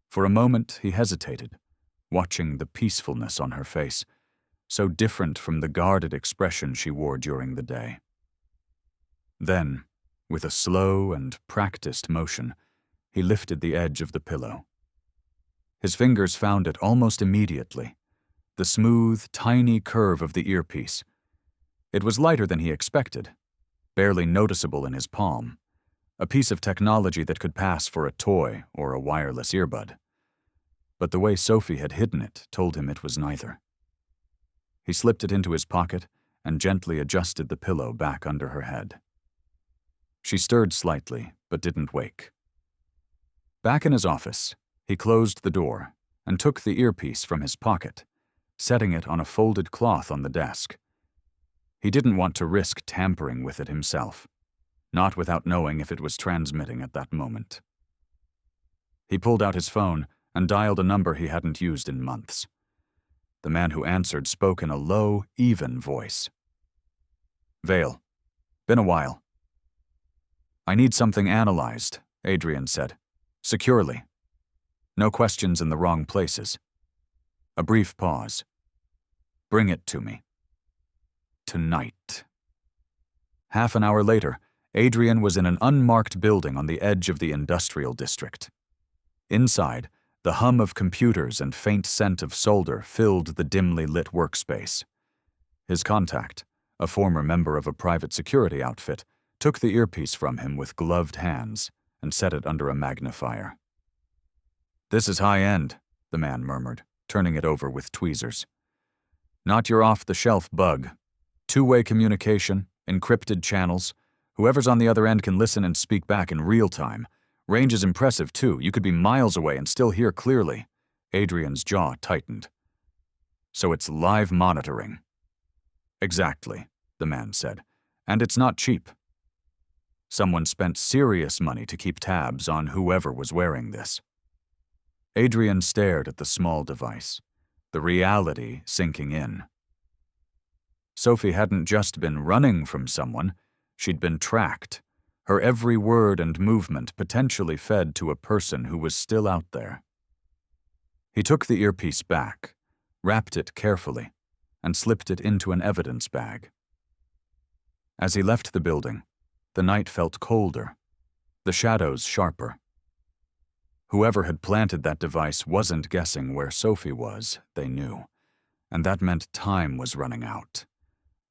For a moment he hesitated, watching the peacefulness on her face, so different from the guarded expression she wore during the day. Then, with a slow and practiced motion, he lifted the edge of the pillow. His fingers found it almost immediately, the smooth, tiny curve of the earpiece. It was lighter than he expected, barely noticeable in his palm, a piece of technology that could pass for a toy or a wireless earbud. But the way Sophie had hidden it told him it was neither. He slipped it into his pocket and gently adjusted the pillow back under her head. She stirred slightly, but didn't wake. Back in his office, he closed the door and took the earpiece from his pocket, setting it on a folded cloth on the desk. He didn't want to risk tampering with it himself, not without knowing if it was transmitting at that moment. He pulled out his phone and dialed a number he hadn't used in months. The man who answered spoke in a low, even voice. Vale. Been a while. I need something analyzed, Adrian said. Securely. No questions in the wrong places. A brief pause. Bring it to me. Tonight. Half an hour later, Adrian was in an unmarked building on the edge of the industrial district. Inside, the hum of computers and faint scent of solder filled the dimly lit workspace. His contact, a former member of a private security outfit, took the earpiece from him with gloved hands and set it under a magnifier. This is high-end, the man murmured, turning it over with tweezers. Not your off-the-shelf bug. Two-way communication, encrypted channels. Whoever's on the other end can listen and speak back in real time. Range is impressive, too. You could be miles away and still hear clearly. Adrian's jaw tightened. So it's live monitoring. Exactly, the man said, "and it's not cheap. Someone spent serious money to keep tabs on whoever was wearing this." Adrian stared at the small device, the reality sinking in. Sophie hadn't just been running from someone, she'd been tracked, her every word and movement potentially fed to a person who was still out there. He took the earpiece back, wrapped it carefully, and slipped it into an evidence bag. As he left the building, the night felt colder, the shadows sharper. Whoever had planted that device wasn't guessing where Sophie was, they knew, and that meant time was running out.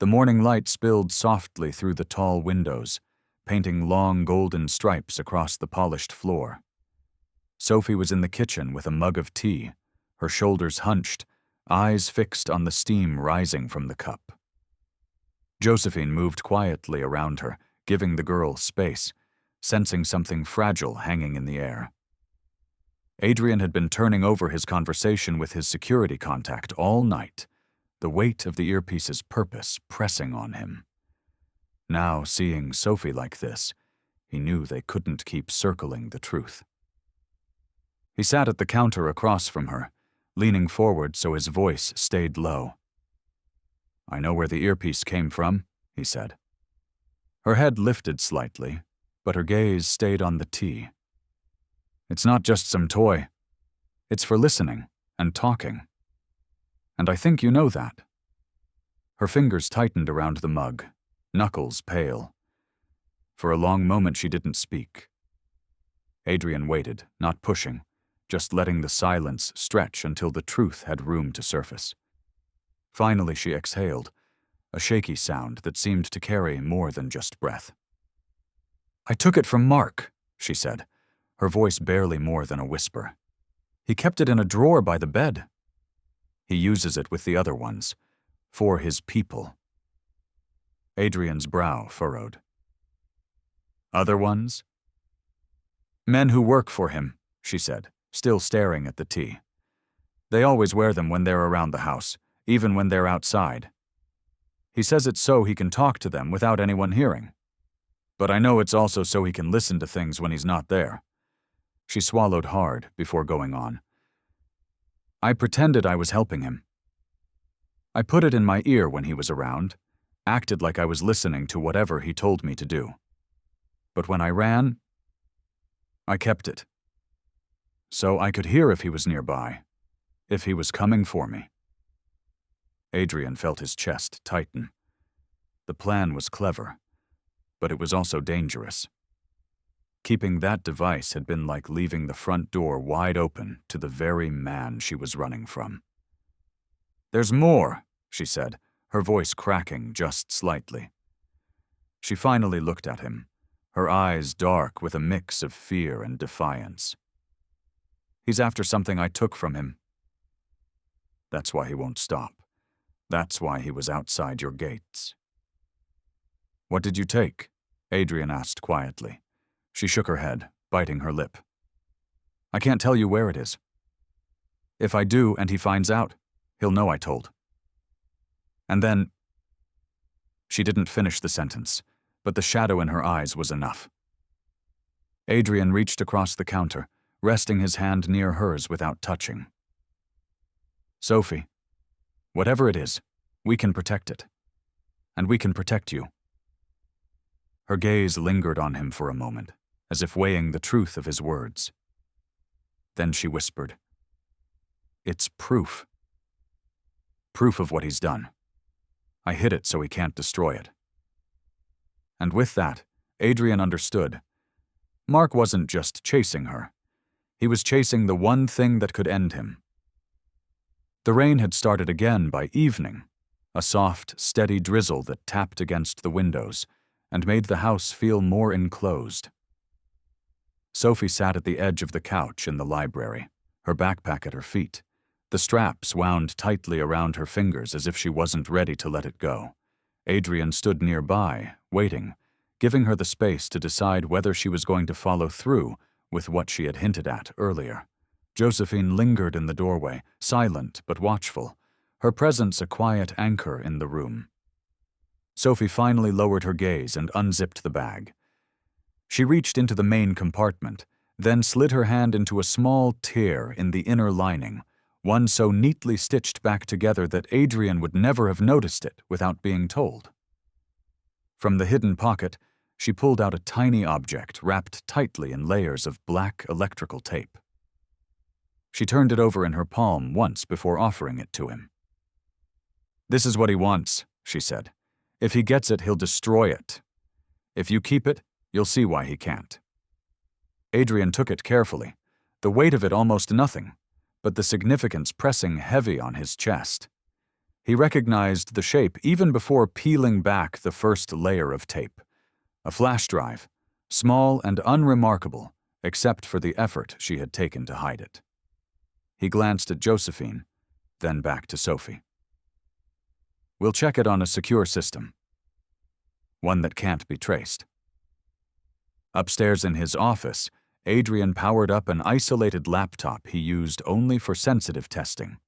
The morning light spilled softly through the tall windows, painting long golden stripes across the polished floor. Sophie was in the kitchen with a mug of tea, her shoulders hunched, eyes fixed on the steam rising from the cup. Josephine moved quietly around her, giving the girl space, sensing something fragile hanging in the air. Adrian had been turning over his conversation with his security contact all night, the weight of the earpiece's purpose pressing on him. Now, seeing Sophie like this, he knew they couldn't keep circling the truth. He sat at the counter across from her, leaning forward so his voice stayed low. "I know where the earpiece came from," he said. Her head lifted slightly, but her gaze stayed on the tea. "It's not just some toy. It's for listening and talking. And I think you know that." Her fingers tightened around the mug, knuckles pale. For a long moment she didn't speak. Adrian waited, not pushing, just letting the silence stretch until the truth had room to surface. Finally she exhaled, a shaky sound that seemed to carry more than just breath. "I took it from Mark," she said, her voice barely more than a whisper. "He kept it in a drawer by the bed. He uses it with the other ones, for his people." Adrian's brow furrowed. "Other ones?" "Men who work for him," she said, still staring at the tea. "They always wear them when they're around the house, even when they're outside. He says it's so he can talk to them without anyone hearing. But I know it's also so he can listen to things when he's not there." She swallowed hard before going on. "I pretended I was helping him. I put it in my ear when he was around, acted like I was listening to whatever he told me to do. But when I ran, I kept it. So I could hear if he was nearby, if he was coming for me." Adrian felt his chest tighten. The plan was clever, but it was also dangerous. Keeping that device had been like leaving the front door wide open to the very man she was running from. "There's more," she said, her voice cracking just slightly. She finally looked at him, her eyes dark with a mix of fear and defiance. "He's after something I took from him. That's why he won't stop. That's why he was outside your gates." "What did you take?" Adrian asked quietly. She shook her head, biting her lip. "I can't tell you where it is. If I do and he finds out, he'll know I told. And then—" She didn't finish the sentence, but the shadow in her eyes was enough. Adrian reached across the counter, resting his hand near hers without touching. "Sophie, whatever it is, we can protect it. And we can protect you." Her gaze lingered on him for a moment, as if weighing the truth of his words. Then she whispered, "It's proof. Proof of what he's done. I hid it so he can't destroy it." And with that, Adrian understood. Mark wasn't just chasing her. He was chasing the one thing that could end him. The rain had started again by evening, a soft, steady drizzle that tapped against the windows and made the house feel more enclosed. Sophie sat at the edge of the couch in the library, her backpack at her feet, the straps wound tightly around her fingers as if she wasn't ready to let it go. Adrian stood nearby, waiting, giving her the space to decide whether she was going to follow through with what she had hinted at earlier. Josephine lingered in the doorway, silent but watchful, her presence a quiet anchor in the room. Sophie finally lowered her gaze and unzipped the bag. She reached into the main compartment, then slid her hand into a small tear in the inner lining, one so neatly stitched back together that Adrian would never have noticed it without being told. From the hidden pocket, she pulled out a tiny object wrapped tightly in layers of black electrical tape. She turned it over in her palm once before offering it to him. "This is what he wants," she said. "If he gets it, he'll destroy it. If you keep it, you'll see why he can't." Adrian took it carefully, the weight of it almost nothing, but the significance pressing heavy on his chest. He recognized the shape even before peeling back the first layer of tape. A flash drive, small and unremarkable, except for the effort she had taken to hide it. He glanced at Josephine, then back to Sophie. "We'll check it on a secure system. One that can't be traced." Upstairs in his office, Adrian powered up an isolated laptop he used only for sensitive testing.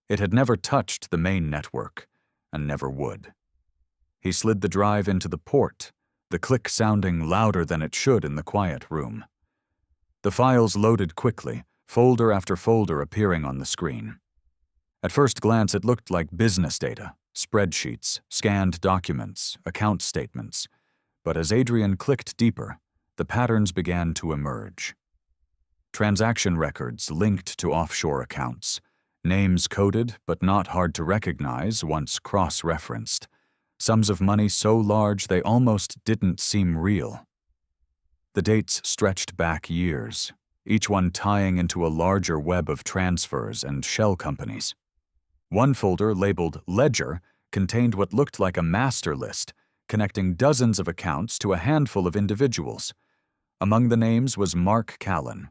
It had never touched the main network, and never would. He slid the drive into the port, the click sounding louder than it should in the quiet room. The files loaded quickly, folder after folder appearing on the screen. At first glance, it looked like business data, spreadsheets, scanned documents, account statements. But as Adrian clicked deeper, the patterns began to emerge. Transaction records linked to offshore accounts, names coded but not hard to recognize once cross-referenced, sums of money so large they almost didn't seem real. The dates stretched back years, each one tying into a larger web of transfers and shell companies. One folder labeled Ledger contained what looked like a master list, connecting dozens of accounts to a handful of individuals. Among the names was Mark Callan.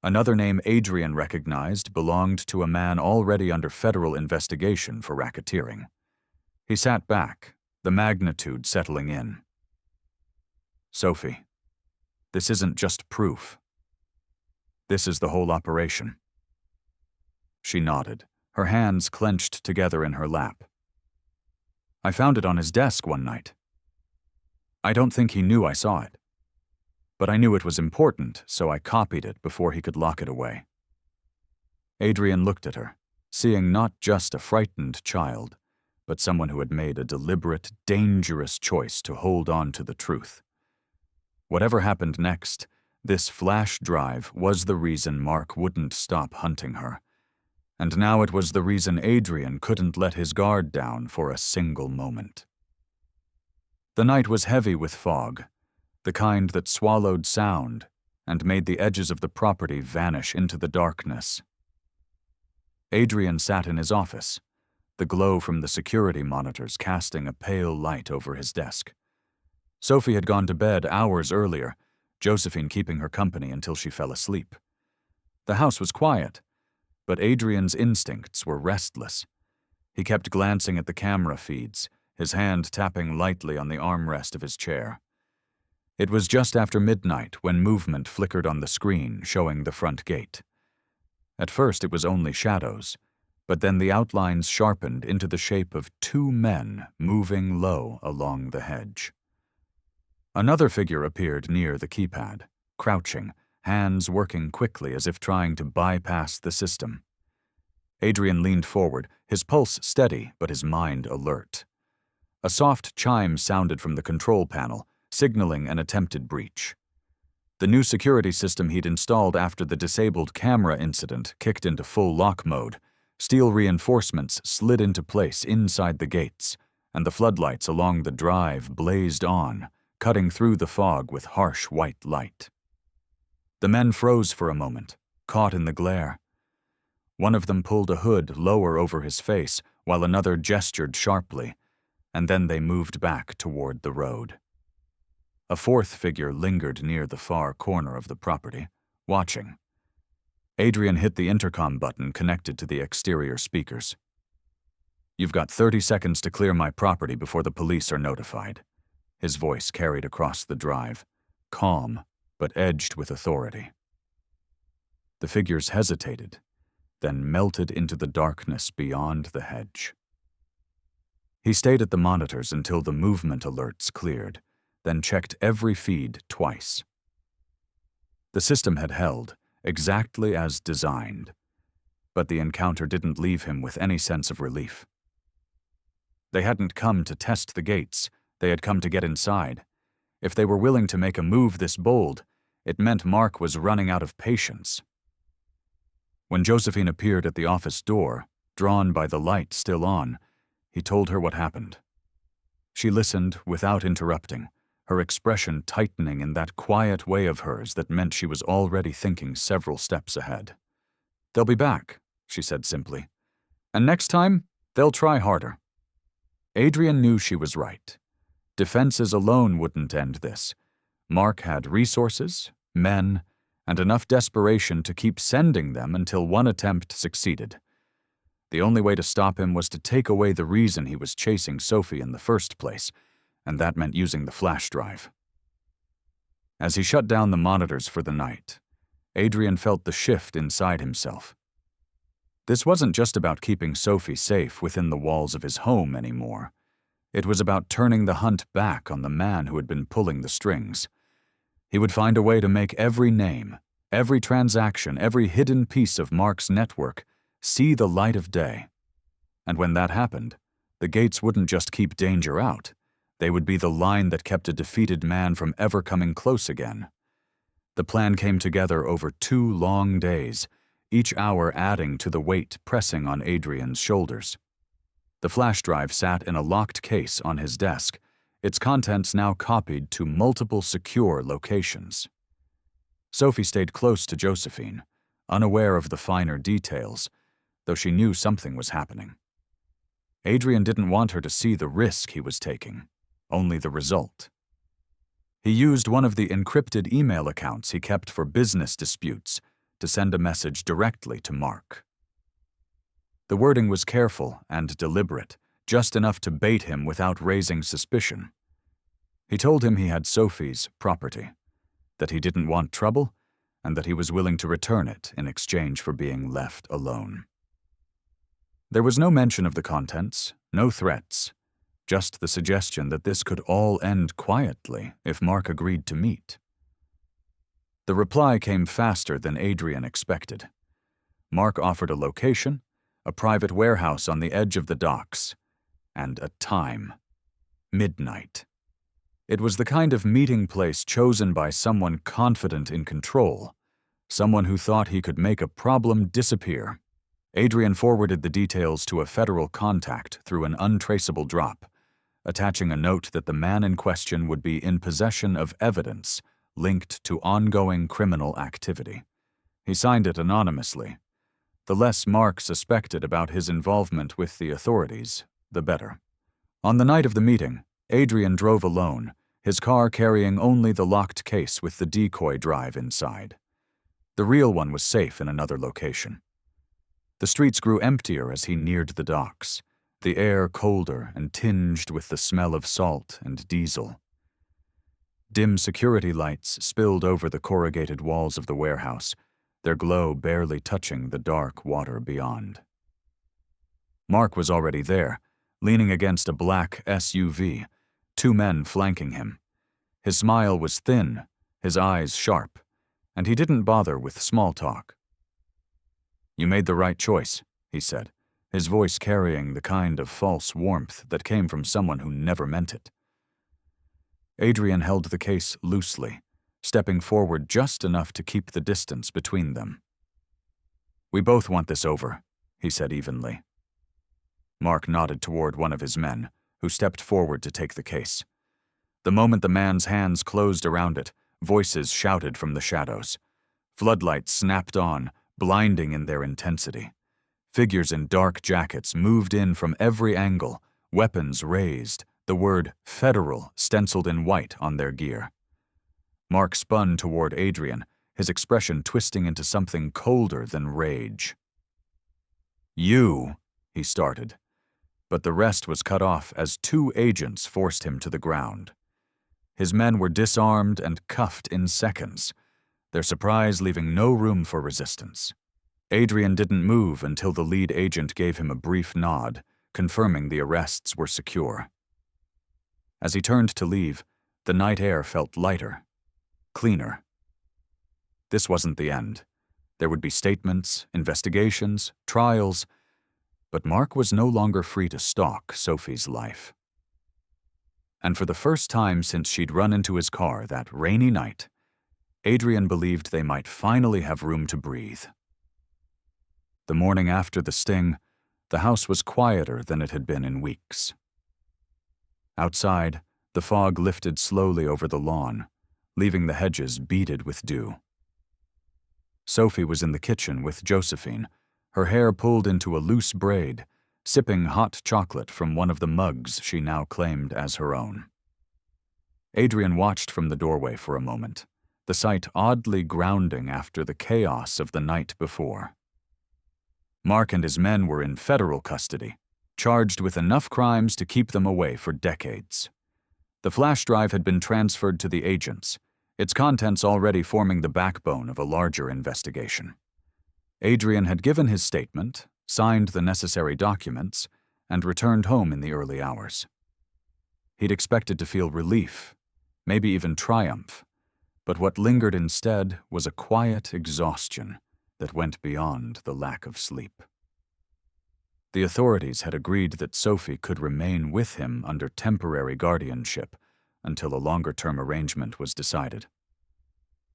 Another name Adrian recognized belonged to a man already under federal investigation for racketeering. He sat back, the magnitude settling in. "Sophie, this isn't just proof. This is the whole operation." She nodded, her hands clenched together in her lap. "I found it on his desk one night. I don't think he knew I saw it. But I knew it was important, so I copied it before he could lock it away." Adrian looked at her, seeing not just a frightened child, but someone who had made a deliberate, dangerous choice to hold on to the truth. Whatever happened next, this flash drive was the reason Mark wouldn't stop hunting her. And now it was the reason Adrian couldn't let his guard down for a single moment. The night was heavy with fog, the kind that swallowed sound and made the edges of the property vanish into the darkness. Adrian sat in his office, the glow from the security monitors casting a pale light over his desk. Sophie had gone to bed hours earlier, Josephine keeping her company until she fell asleep. The house was quiet, but Adrian's instincts were restless. He kept glancing at the camera feeds, his hand tapping lightly on the armrest of his chair. It was just after midnight when movement flickered on the screen showing the front gate. At first it was only shadows, but then the outlines sharpened into the shape of two men moving low along the hedge. Another figure appeared near the keypad, crouching, hands working quickly as if trying to bypass the system. Adrian leaned forward, his pulse steady but his mind alert. A soft chime sounded from the control panel, signaling an attempted breach. The new security system he'd installed after the disabled camera incident kicked into full lock mode. Steel reinforcements slid into place inside the gates, and the floodlights along the drive blazed on, cutting through the fog with harsh white light. The men froze for a moment, caught in the glare. One of them pulled a hood lower over his face, while another gestured sharply, and then they moved back toward the road. A fourth figure lingered near the far corner of the property, watching. Adrian hit the intercom button connected to the exterior speakers. "You've got 30 seconds to clear my property before the police are notified." His voice carried across the drive, calm but edged with authority. The figures hesitated, then melted into the darkness beyond the hedge. He stayed at the monitors until the movement alerts cleared, then checked every feed twice. The system had held, exactly as designed, but the encounter didn't leave him with any sense of relief. They hadn't come to test the gates, they had come to get inside. If they were willing to make a move this bold, it meant Mark was running out of patience. When Josephine appeared at the office door, drawn by the light still on, he told her what happened. She listened without interrupting, her expression tightening in that quiet way of hers that meant she was already thinking several steps ahead. "They'll be back," she said simply. "And next time, they'll try harder." Adrian knew she was right. Defenses alone wouldn't end this. Mark had resources, men, and enough desperation to keep sending them until one attempt succeeded. The only way to stop him was to take away the reason he was chasing Sophie in the first place, and that meant using the flash drive. As he shut down the monitors for the night, Adrian felt the shift inside himself. This wasn't just about keeping Sophie safe within the walls of his home anymore. It was about turning the hunt back on the man who had been pulling the strings. He would find a way to make every name, every transaction, every hidden piece of Mark's network see the light of day. And when that happened, the gates wouldn't just keep danger out. They would be the line that kept a defeated man from ever coming close again. The plan came together over 2 long days, each hour adding to the weight pressing on Adrian's shoulders. The flash drive sat in a locked case on his desk, its contents now copied to multiple secure locations. Sophie stayed close to Josephine, unaware of the finer details, though she knew something was happening. Adrian didn't want her to see the risk he was taking, only the result. He used one of the encrypted email accounts he kept for business disputes to send a message directly to Mark. The wording was careful and deliberate, just enough to bait him without raising suspicion. He told him he had Sophie's property, that he didn't want trouble, and that he was willing to return it in exchange for being left alone. There was no mention of the contents, no threats, just the suggestion that this could all end quietly if Mark agreed to meet. The reply came faster than Adrian expected. Mark offered a location, a private warehouse on the edge of the docks, and a time: midnight. It was the kind of meeting place chosen by someone confident in control, someone who thought he could make a problem disappear. Adrian forwarded the details to a federal contact through an untraceable drop, attaching a note that the man in question would be in possession of evidence linked to ongoing criminal activity. He signed it anonymously. The less Mark suspected about his involvement with the authorities, the better. On the night of the meeting, Adrian drove alone, his car carrying only the locked case with the decoy drive inside. The real one was safe in another location. The streets grew emptier as he neared the docks, the air colder and tinged with the smell of salt and diesel. Dim security lights spilled over the corrugated walls of the warehouse, their glow barely touching the dark water beyond. Mark was already there, leaning against a black SUV, 2 men flanking him. His smile was thin, his eyes sharp, and he didn't bother with small talk. "You made the right choice," he said, his voice carrying the kind of false warmth that came from someone who never meant it. Adrian held the case loosely, stepping forward just enough to keep the distance between them. "We both want this over," he said evenly. Mark nodded toward one of his men, who stepped forward to take the case. The moment the man's hands closed around it, voices shouted from the shadows. Floodlights snapped on, blinding in their intensity. Figures in dark jackets moved in from every angle, weapons raised, the word "Federal" stenciled in white on their gear. Mark spun toward Adrian, his expression twisting into something colder than rage. "You," he started, but the rest was cut off as 2 agents forced him to the ground. His men were disarmed and cuffed in seconds, their surprise leaving no room for resistance. Adrian didn't move until the lead agent gave him a brief nod, confirming the arrests were secure. As he turned to leave, the night air felt lighter, cleaner. This wasn't the end. There would be statements, investigations, trials, but Mark was no longer free to stalk Sophie's life. And for the first time since she'd run into his car that rainy night, Adrian believed they might finally have room to breathe. The morning after the sting, the house was quieter than it had been in weeks. Outside, the fog lifted slowly over the lawn, leaving the hedges beaded with dew. Sophie was in the kitchen with Josephine, her hair pulled into a loose braid, sipping hot chocolate from one of the mugs she now claimed as her own. Adrian watched from the doorway for a moment, the sight oddly grounding after the chaos of the night before. Mark and his men were in federal custody, charged with enough crimes to keep them away for decades. The flash drive had been transferred to the agents, its contents already forming the backbone of a larger investigation. Adrian had given his statement, signed the necessary documents, and returned home in the early hours. He'd expected to feel relief, maybe even triumph, but what lingered instead was a quiet exhaustion that went beyond the lack of sleep. The authorities had agreed that Sophie could remain with him under temporary guardianship until a longer-term arrangement was decided.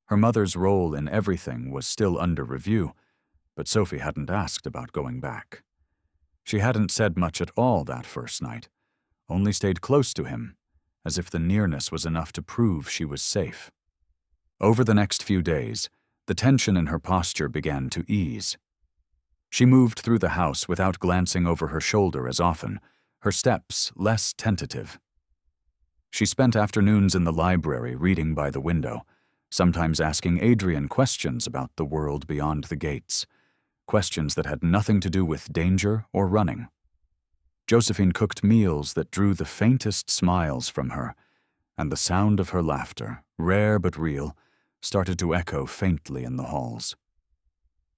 Her mother's role in everything was still under review, but Sophie hadn't asked about going back. She hadn't said much at all that first night, only stayed close to him, as if the nearness was enough to prove she was safe. Over the next few days, the tension in her posture began to ease. She moved through the house without glancing over her shoulder as often, her steps less tentative. She spent afternoons in the library reading by the window, sometimes asking Adrian questions about the world beyond the gates, questions that had nothing to do with danger or running. Josephine cooked meals that drew the faintest smiles from her, and the sound of her laughter, rare but real, started to echo faintly in the halls.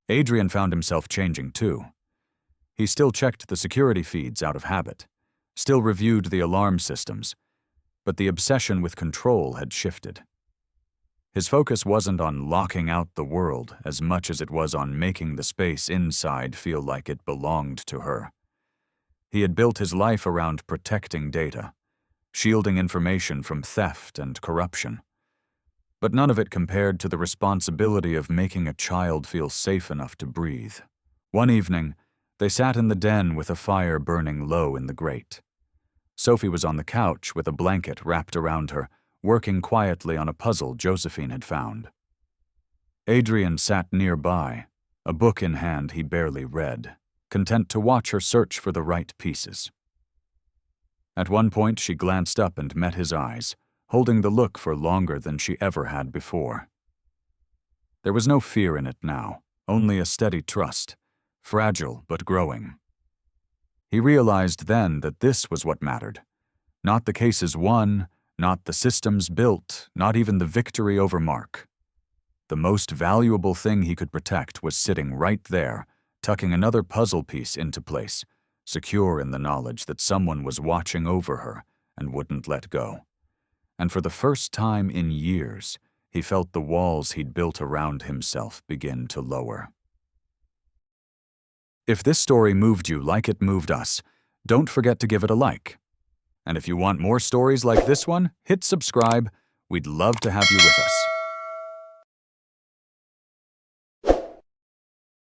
Adrian found himself changing too. He still checked the security feeds out of habit, still reviewed the alarm systems, but the obsession with control had shifted. His focus wasn't on locking out the world as much as it was on making the space inside feel like it belonged to her. He had built his life around protecting data, shielding information from theft and corruption. But none of it compared to the responsibility of making a child feel safe enough to breathe. One evening, they sat in the den with a fire burning low in the grate. Sophie was on the couch with a blanket wrapped around her, working quietly on a puzzle Josephine had found. Adrian sat nearby, a book in hand he barely read, content to watch her search for the right pieces. At one point, she glanced up and met his eyes, holding the look for longer than she ever had before. There was no fear in it now, only a steady trust, fragile but growing. He realized then that this was what mattered. Not the cases won, not the systems built, not even the victory over Mark. The most valuable thing he could protect was sitting right there, tucking another puzzle piece into place, secure in the knowledge that someone was watching over her and wouldn't let go. And for the first time in years, he felt the walls he'd built around himself begin to lower. If this story moved you like it moved us, don't forget to give it a like. And if you want more stories like this one, hit subscribe. We'd love to have you with us.